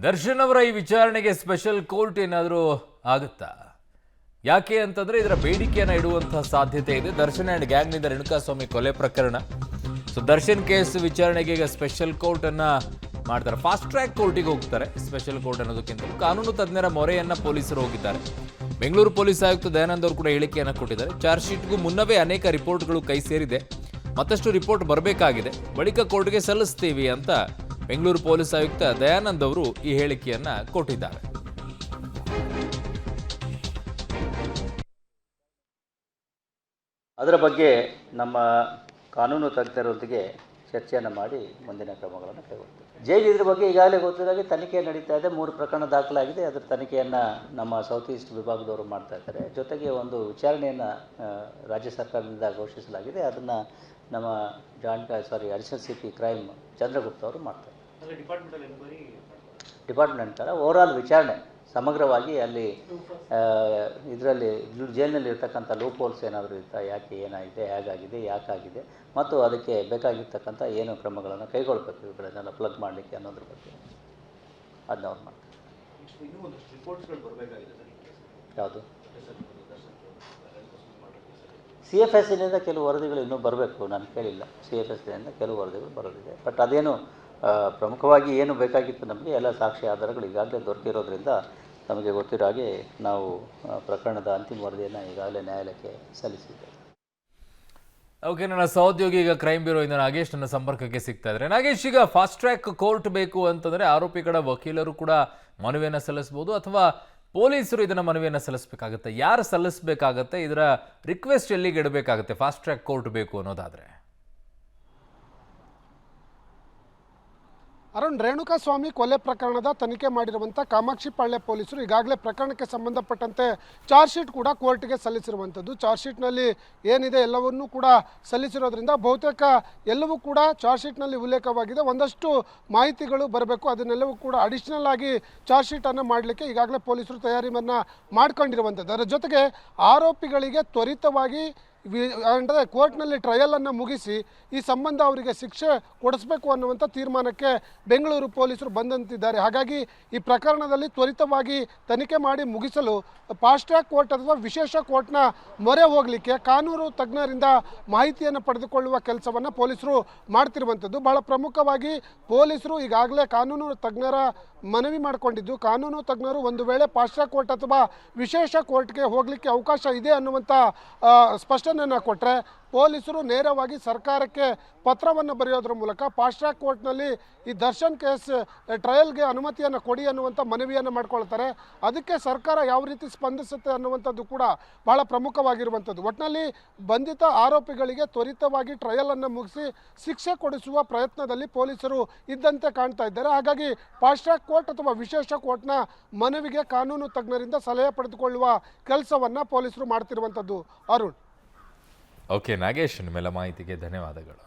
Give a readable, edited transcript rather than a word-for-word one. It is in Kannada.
ದರ್ಶನ್ ಅವರ ಈ ವಿಚಾರಣೆಗೆ ಸ್ಪೆಷಲ್ ಕೋರ್ಟ್ ಏನಾದರೂ ಆಗುತ್ತಾ? ಯಾಕೆ ಅಂತಂದ್ರೆ ಇದರ ಬೇಡಿಕೆಯನ್ನು ಇಡುವಂತಹ ಸಾಧ್ಯತೆ ಇದೆ. ದರ್ಶನ್ ಅಂಡ್ ಗ್ಯಾಂಗ್ನಿಂದ ರೇಣುಕಾಸ್ವಾಮಿ ಕೊಲೆ ಪ್ರಕರಣ. ಸೊ ದರ್ಶನ್ ಕೇಸ್ ವಿಚಾರಣೆಗೆ ಈಗ ಸ್ಪೆಷಲ್ ಕೋರ್ಟ್ ಅನ್ನ ಮಾಡ್ತಾರೆ. ಫಾಸ್ಟ್ ಟ್ರ್ಯಾಕ್ ಕೋರ್ಟಿಗೆ ಹೋಗ್ತಾರೆ. ಸ್ಪೆಷಲ್ ಕೋರ್ಟ್ ಅನ್ನೋದಕ್ಕಿಂತ ಕಾನೂನು ತಜ್ಞರ ಮೊರೆಯನ್ನ ಪೊಲೀಸರು ಹೋಗಿದ್ದಾರೆ. ಬೆಂಗಳೂರು ಪೊಲೀಸ್ ಆಯುಕ್ತ ದಯಾನಂದ್ ಅವರು ಕೂಡ ಹೇಳಿಕೆಯನ್ನು ಕೊಟ್ಟಿದ್ದಾರೆ. ಚಾರ್ಜ್ ಶೀಟ್ಗೂ ಮುನ್ನವೇ ಅನೇಕ ರಿಪೋರ್ಟ್ಗಳು ಕೈ ಸೇರಿದೆ, ಮತ್ತಷ್ಟು ರಿಪೋರ್ಟ್ ಬರಬೇಕಾಗಿದೆ, ಬಳಿಕ ಕೋರ್ಟ್ಗೆ ಸಲ್ಲಿಸ್ತೀವಿ ಅಂತ ಬೆಂಗಳೂರು ಪೊಲೀಸ್ ಆಯುಕ್ತ ದಯಾನಂದ್ ಅವರು ಈ ಹೇಳಿಕೆಯನ್ನ ಕೊಟ್ಟಿದ್ದಾರೆ. ಅದರ ಬಗ್ಗೆ ನಮ್ಮ ಕಾನೂನು ತಜ್ಞರೊಂದಿಗೆ ಚರ್ಚೆಯನ್ನು ಮಾಡಿ ಮುಂದಿನ ಕ್ರಮಗಳನ್ನು ಕೈಗೊಳ್ತೀವಿ. ಜೈಲು ಇದ್ರ ಬಗ್ಗೆ ಈಗಾಗಲೇ ಗೊತ್ತಿದ್ದಾಗೆ ತನಿಖೆ ನಡೀತಾ ಇದೆ. 3 ಪ್ರಕರಣ ದಾಖಲಾಗಿದೆ. ಅದರ ತನಿಖೆಯನ್ನು ನಮ್ಮ ಸೌತ್ ಈಸ್ಟ್ ವಿಭಾಗದವರು ಮಾಡ್ತಾ ಇದ್ದಾರೆ. ಜೊತೆಗೆ ಒಂದು ವಿಚಾರಣೆಯನ್ನು ರಾಜ್ಯ ಸರ್ಕಾರದಿಂದ ಘೋಷಿಸಲಾಗಿದೆ. ಅದನ್ನು ನಮ್ಮ ಅಡಿಷನಲ್ CP ಕ್ರೈಮ್ ಚಂದ್ರಗುಪ್ತ ಅವರು ಮಾಡ್ತಾರೆ. ಡಿಪಾರ್ಟ್ಮೆಂಟ್ ಓವರಾಲ್ ವಿಚಾರಣೆ ಸಮಗ್ರವಾಗಿ ಅಲ್ಲಿ ಇದರಲ್ಲಿ ಜೈಲಿನಲ್ಲಿ ಇರ್ತಕ್ಕಂಥ ಲೂಪ್ ಹೋಲ್ಸ್ ಏನಾದರೂ ಇರ್ತಾ, ಯಾಕೆ ಏನಾಗಿದೆ, ಹೇಗಾಗಿದೆ, ಯಾಕಾಗಿದೆ, ಮತ್ತು ಅದಕ್ಕೆ ಬೇಕಾಗಿರ್ತಕ್ಕಂಥ ಏನು ಕ್ರಮಗಳನ್ನು ಕೈಗೊಳ್ಳಬೇಕು ಇವುಗಳನ್ನೆಲ್ಲ ಪ್ಲಗ್ ಮಾಡಲಿಕ್ಕೆ ಅನ್ನೋದ್ರ ಬಗ್ಗೆ ಅದನ್ನ ಅವ್ರು ಮಾಡ್ತಾರೆ. ಯಾವುದು CFSನಿಂದ ಕೆಲವು ವರದಿಗಳು ಇನ್ನೂ ಬರಬೇಕು, ನಾನು ಕೇಳಿಲ್ಲ. CFSನಿಂದ ಕೆಲವು ವರದಿಗಳು ಬರೋದಿದೆ. ಬಟ್ ಅದೇನು ಪ್ರಮುಖವಾಗಿ ಏನು ಬೇಕಾಗಿತ್ತು ನಮಗೆ ಎಲ್ಲ ಸಾಕ್ಷಿ ಆಧಾರಗಳು ಈಗಾಗಲೇ ದೊರಕಿರೋದ್ರಿಂದ ನಮಗೆ ಗೊತ್ತಿರೋ ಹಾಗೆ ನಾವು ಪ್ರಕರಣದ ಅಂತಿಮ ವರದಿಯನ್ನು ಈಗಾಗಲೇ ನ್ಯಾಯಾಲಯಕ್ಕೆ ಸಲ್ಲಿಸಿದ್ದೇವೆ. ಓಕೆ, ನನ್ನ ಸಹೋದ್ಯೋಗಿ ಈಗ ಕ್ರೈಮ್ ಬ್ಯೂರೋ ಇಂದ ನಾಗೇಶ್ ನನ್ನ ಸಂಪರ್ಕಕ್ಕೆ ಸಿಗ್ತಾ ಇದ್ದಾರೆ. ನಾಗೇಶ್, ಈಗ ಫಾಸ್ಟ್ ಟ್ರ್ಯಾಕ್ ಕೋರ್ಟ್ ಬೇಕು ಅಂತಂದ್ರೆ ಆರೋಪಿಗಳ ವಕೀಲರು ಕೂಡ ಮನವಿಯನ್ನು ಸಲ್ಲಿಸಬಹುದು ಅಥವಾ ಪೊಲೀಸರು ಇದನ್ನ ಮನವಿಯನ್ನು ಸಲ್ಲಿಸಬೇಕಾಗತ್ತೆ? ಯಾರು ಸಲ್ಲಿಸಬೇಕಾಗತ್ತೆ? ಇದರ ರಿಕ್ವೆಸ್ಟ್ ಎಲ್ಲಿಗೆ ಇಡಬೇಕಾಗತ್ತೆ ಫಾಸ್ಟ್ ಟ್ರ್ಯಾಕ್ ಕೋರ್ಟ್ ಬೇಕು ಅನ್ನೋದಾದ್ರೆ? ಅರುಣ್, ರೇಣುಕಾಸ್ವಾಮಿ ಕೊಲೆ ಪ್ರಕರಣದ ತನಿಖೆ ಮಾಡಿರುವಂಥ ಕಾಮಾಕ್ಷಿಪಾಳ್ಯ ಪೊಲೀಸರು ಈಗಾಗಲೇ ಪ್ರಕರಣಕ್ಕೆ ಸಂಬಂಧಪಟ್ಟಂತೆ ಚಾರ್ಜ್ ಶೀಟ್ ಕೂಡ ಕೋರ್ಟ್ಗೆ ಸಲ್ಲಿಸಿರುವಂಥದ್ದು. ಚಾರ್ಜ್ ಶೀಟ್ನಲ್ಲಿ ಏನಿದೆ ಎಲ್ಲವನ್ನೂ ಕೂಡ ಸಲ್ಲಿಸಿರೋದ್ರಿಂದ ಬಹುತೇಕ ಎಲ್ಲವೂ ಕೂಡ ಚಾರ್ಜ್ ಶೀಟ್ನಲ್ಲಿ ಉಲ್ಲೇಖವಾಗಿದೆ. ಒಂದಷ್ಟು ಮಾಹಿತಿಗಳು ಬರಬೇಕು, ಅದನ್ನೆಲ್ಲವೂ ಕೂಡ ಅಡಿಷನಲ್ ಆಗಿ ಚಾರ್ಜ್ ಶೀಟನ್ನು ಮಾಡಲಿಕ್ಕೆ ಈಗಾಗಲೇ ಪೊಲೀಸರು ತಯಾರಿಯನ್ನು ಮಾಡ್ಕೊಂಡಿರುವಂಥದ್ದು. ಅದರ ಜೊತೆಗೆ ಆರೋಪಿಗಳಿಗೆ ತ್ವರಿತವಾಗಿ ಅಂದರೆ ಕೋರ್ಟ್ನಲ್ಲಿ ಟ್ರಯಲನ್ನು ಮುಗಿಸಿ ಈ ಸಂಬಂಧ ಅವರಿಗೆ ಶಿಕ್ಷೆ ಕೊಡಿಸಬೇಕು ಅನ್ನುವಂಥ ತೀರ್ಮಾನಕ್ಕೆ ಬೆಂಗಳೂರು ಪೊಲೀಸರು ಬಂದಂತಿದ್ದಾರೆ. ಹಾಗಾಗಿ ಈ ಪ್ರಕರಣದಲ್ಲಿ ತ್ವರಿತವಾಗಿ ತನಿಖೆ ಮಾಡಿ ಮುಗಿಸಲು ಫಾಸ್ಟ್ ಟ್ರ್ಯಾಕ್ ಕೋರ್ಟ್ ಅಥವಾ ವಿಶೇಷ ಕೋರ್ಟ್ನ ಮೊರೆ ಹೋಗಲಿಕ್ಕೆ ಕಾನೂನು ತಜ್ಞರಿಂದ ಮಾಹಿತಿಯನ್ನು ಪಡೆದುಕೊಳ್ಳುವ ಕೆಲಸವನ್ನು ಪೊಲೀಸರು ಮಾಡ್ತಿರುವಂಥದ್ದು. ಬಹಳ ಪ್ರಮುಖವಾಗಿ ಪೊಲೀಸರು ಈಗಾಗಲೇ ಕಾನೂನು ತಜ್ಞರ ಮನವಿ ಮಾಡಿಕೊಂಡಿದ್ದು, ಕಾನೂನು ತಜ್ಞರು ಒಂದು ವೇಳೆ ಫಾಸ್ಟ್ ಟ್ರ್ಯಾಕ್ ಕೋರ್ಟ್ ಅಥವಾ ವಿಶೇಷ ಕೋರ್ಟ್ಗೆ ಹೋಗಲಿಕ್ಕೆ ಅವಕಾಶ ಇದೆ ಅನ್ನುವಂಥ ಸ್ಪಷ್ಟನೆಯನ್ನು ಕೊಟ್ಟರೆ ಪೊಲೀಸರು ನೇರವಾಗಿ ಸರ್ಕಾರಕ್ಕೆ ಪತ್ರವನ್ನು ಬರೆಯೋದ್ರ ಮೂಲಕ ಫಾಸ್ಟ್ ಟ್ರ್ಯಾಕ್ ಕೋರ್ಟ್ನಲ್ಲಿ ಈ ದರ್ಶನ್ ಕೇಸ್ ಟ್ರಯಲ್ಗೆ ಅನುಮತಿಯನ್ನು ಕೊಡಿ ಅನ್ನುವಂಥ ಮನವಿಯನ್ನು ಮಾಡ್ಕೊಳ್ತಾರೆ. ಅದಕ್ಕೆ ಸರ್ಕಾರ ಯಾವ ರೀತಿ ಸ್ಪಂದಿಸುತ್ತೆ ಅನ್ನುವಂಥದ್ದು ಕೂಡ ಬಹಳ ಪ್ರಮುಖವಾಗಿರುವಂಥದ್ದು. ಒಟ್ಟಿನಲ್ಲಿ ಬಂಧಿತ ಆರೋಪಿಗಳಿಗೆ ತ್ವರಿತವಾಗಿ ಟ್ರಯಲನ್ನು ಮುಗಿಸಿ ಶಿಕ್ಷೆ ಕೊಡಿಸುವ ಪ್ರಯತ್ನದಲ್ಲಿ ಪೊಲೀಸರು ಇದ್ದಂತೆ ಕಾಣ್ತಾ ಇದ್ದಾರೆ. ಹಾಗಾಗಿ ಫಾಸ್ಟ್ ಟ್ರ್ಯಾಕ್ ಕೋರ್ಟ್ ಅಥವಾ ವಿಶೇಷ ಕೋರ್ಟ್ನ ಮನವಿಗೆ ಕಾನೂನು ತಜ್ಞರಿಂದ ಸಲಹೆ ಪಡೆದುಕೊಳ್ಳುವ ಕೆಲಸವನ್ನು ಪೊಲೀಸರು ಮಾಡ್ತಿರುವಂಥದ್ದು. ಅರುಣ್. ಓಕೆ ನಾಗೇಶ್, ನಿಮ್ಮೆಲ್ಲ ಮಾಹಿತಿಗೆ ಧನ್ಯವಾದಗಳು.